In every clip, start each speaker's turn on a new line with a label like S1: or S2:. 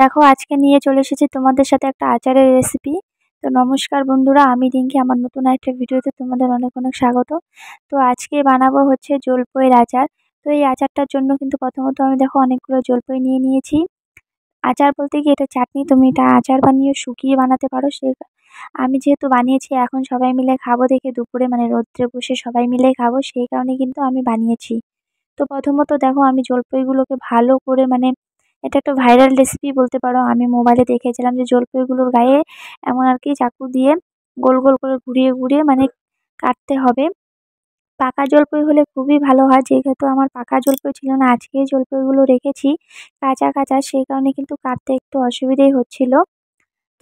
S1: দেখো আজকে নিয়ে চলে এসেছি তোমাদের সাথে একটা আচারের রেসিপি। তো নমস্কার বন্ধুরা, আমি রিঙ্কি। আমার নতুন একটা ভিডিওতে তোমাদের অনেক অনেক স্বাগত। তো আজকে বানাবো হচ্ছে জলপাইয়ের আচার। তো এই আচারটার জন্য কিন্তু প্রথমত আমি দেখো অনেকগুলো জলপাই নিয়ে নিয়েছি। আচার বলতে কি, এটা চাটনি, তুমি এটা আচার বানিয়ে শুকিয়ে বানাতে পারো। আমি যেহেতু বানিয়েছি এখন সবাই মিলে খাবো দেখে, দুপুরে মানে রোদ্রে বসে সবাই মিলে খাবো, সেই কারণে কিন্তু আমি বানিয়েছি। তো প্রথমত দেখো আমি জলপাইগুলোকে ভালো করে মানে, এটা একটা ভাইরাল রেসিপি বলতে পারো। আমি মোবাইলে দেখেছিলাম যে জলপাইগুলোর গায়ে এমন আর কি চাকু দিয়ে গোল গোল করে ঘুরিয়ে ঘুরিয়ে মানে কাটতে হবে। পাকা জলপাই হলে খুবই ভালো হয়, যেহেতু আমার পাকা জলপাই ছিল না, আজকে জলপাইগুলো রেখেছি কাঁচা কাঁচা, সেই কারণে কিন্তু কাটতে একটু অসুবিধেই হচ্ছিল।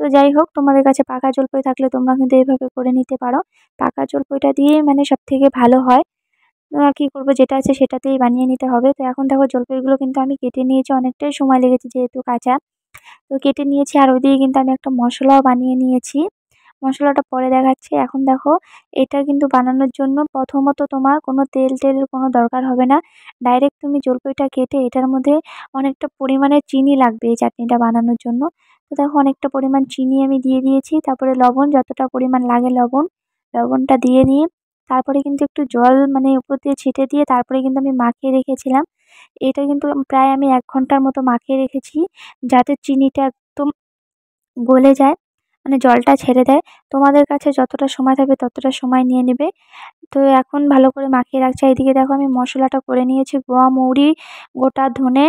S1: তো যাই হোক, তোমাদের কাছে পাকা জলপাই থাকলে তোমরা কিন্তু এইভাবে করে নিতে পারো। পাকা জলপাইটা দিয়ে মানে সব থেকে ভালো হয়। কি করবো, যেটা আছে সেটাতেই বানিয়ে নিতে হবে। তো এখন দেখো জলপাইগুলো কিন্তু আমি কেটে নিয়েছি, অনেকটাই সময় লেগেছে যেহেতু কাঁচা। তো কেটে নিয়েছি, আর ওইদিকে কিন্তু আমি একটা মশলাও বানিয়ে নিয়েছি। মশলাটা পরে দেখাচ্ছি। এখন দেখো, এটা কিন্তু বানানোর জন্য প্রথমত তোমার কোনো তেলের কোনো দরকার হবে না। ডাইরেক্ট তুমি জলপাইটা কেটে এটার মধ্যে অনেকটা পরিমাণে চিনি লাগবে এই চাটনিটা বানানোর জন্য। তো দেখো অনেকটা পরিমাণ চিনি আমি দিয়ে দিয়েছি, তারপরে লবণ যতটা পরিমাণ লাগে লবণটা দিয়ে নিয়ে তারপরে কিন্তু একটু জল মানে উপর দিয়ে ছিটে দিয়ে তারপরে কিন্তু আমি মাখিয়ে রেখেছিলাম। এটা কিন্তু প্রায় আমি ১ ঘন্টার মতো মাখিয়ে রেখেছি, যাতে চিনিটা একদম গলে যায়, মানে জলটা ছেড়ে দেয়। তোমাদের কাছে যতটা সময় থাকবে ততটা সময় নিয়ে নেবে। তো এখন ভালো করে মাখিয়ে রাখছি। এদিকে দেখো আমি মশলাটা করে নিয়েছি, গোয়া মৌরি, গোটা ধনে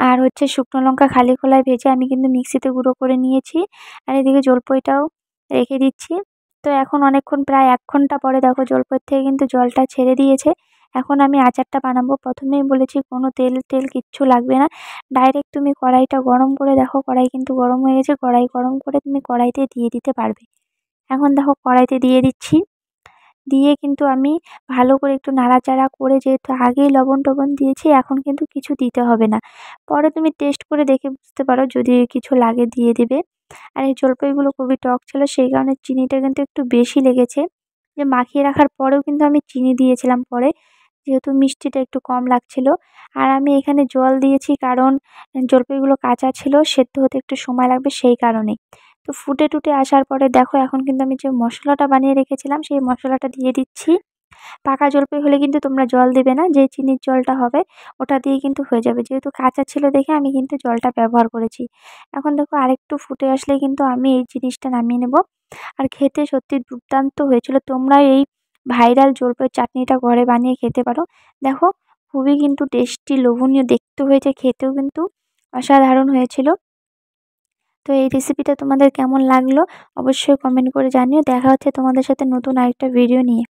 S1: আর হচ্ছে শুকনো লঙ্কা খালি খোলায় ভেজে আমি কিন্তু মিক্সিতে গুঁড়ো করে নিয়েছি। আর এদিকে জলপাইটাও রেখে দিচ্ছি। তো এখন অনেকক্ষণ প্রায় ১ ঘন্টা পরে দেখো জলপাই থেকে কিন্তু জলটা ছেড়ে দিয়েছে। এখন আমি আচারটা বানাবো। প্রথমেই বলেছি কোনো তেল কিচ্ছু লাগবে না। ডাইরেক্ট তুমি কড়াইটা গরম করে দেখো, কড়াই কিন্তু গরম হয়ে গেছে। কড়াই গরম করে তুমি কড়াইতে দিয়ে দিতে পারবে। এখন দেখো কড়াইতে দিয়ে দিচ্ছি। দিয়ে কিন্তু আমি ভালো করে একটু নাড়াচাড়া করে, যেহেতু আগেই লবণ টবণ দিয়েছি, এখন কিন্তু কিছু দিতে হবে না। পরে তুমি টেস্ট করে দেখে বুঝতে পারো, যদি কিছু লাগে দিয়ে দেবে। আর এই জলপাইগুলো খুবই টক ছিল, সেই কারণে চিনিটা কিন্তু একটু বেশি লেগেছে। যে মাখিয়ে রাখার পরেও কিন্তু আমি চিনি দিয়েছিলাম পরে, যেহেতু মিষ্টিটা একটু কম লাগছিল। আর আমি এখানে জল দিয়েছি কারণ জলপাইগুলো কাঁচা ছিল, সেদ্ধ হতে একটু সময় লাগবে সেই কারণে। তো ফুটে টুটে আসার পরে দেখো এখন কিন্তু আমি যে মশলাটা বানিয়ে রেখেছিলাম সেই মশলাটা দিয়ে দিচ্ছি। পাকা জলপাই হলে কিন্তু তোমরা জল দেবে না, যে চিনির জলটা হবে ওটা দিয়ে কিন্তু হয়ে যাবে। যেহেতু কাঁচা ছিল দেখে আমি কিন্তু জলটা ব্যবহার করেছি। এখন দেখো আরেকটু ফুটে আসলে কিন্তু আমি এই জিনিসটা নামিয়ে নেব। আর খেতে সত্যি দুর্দান্ত হয়েছিল। তোমরা এই ভাইরাল জলপাইয়ের চাটনিটা ঘরে বানিয়ে খেতে পারো। দেখো খুবই কিন্তু টেস্টি, লোভনীয় দেখতে হয়েছে, খেতেও কিন্তু অসাধারণ হয়েছিল। তো এই রেসিপিটা তোমাদের কেমন লাগলো অবশ্যই কমেন্ট করে জানিও। দেখা হচ্ছে তোমাদের সাথে নতুন আরেকটা ভিডিও নিয়ে।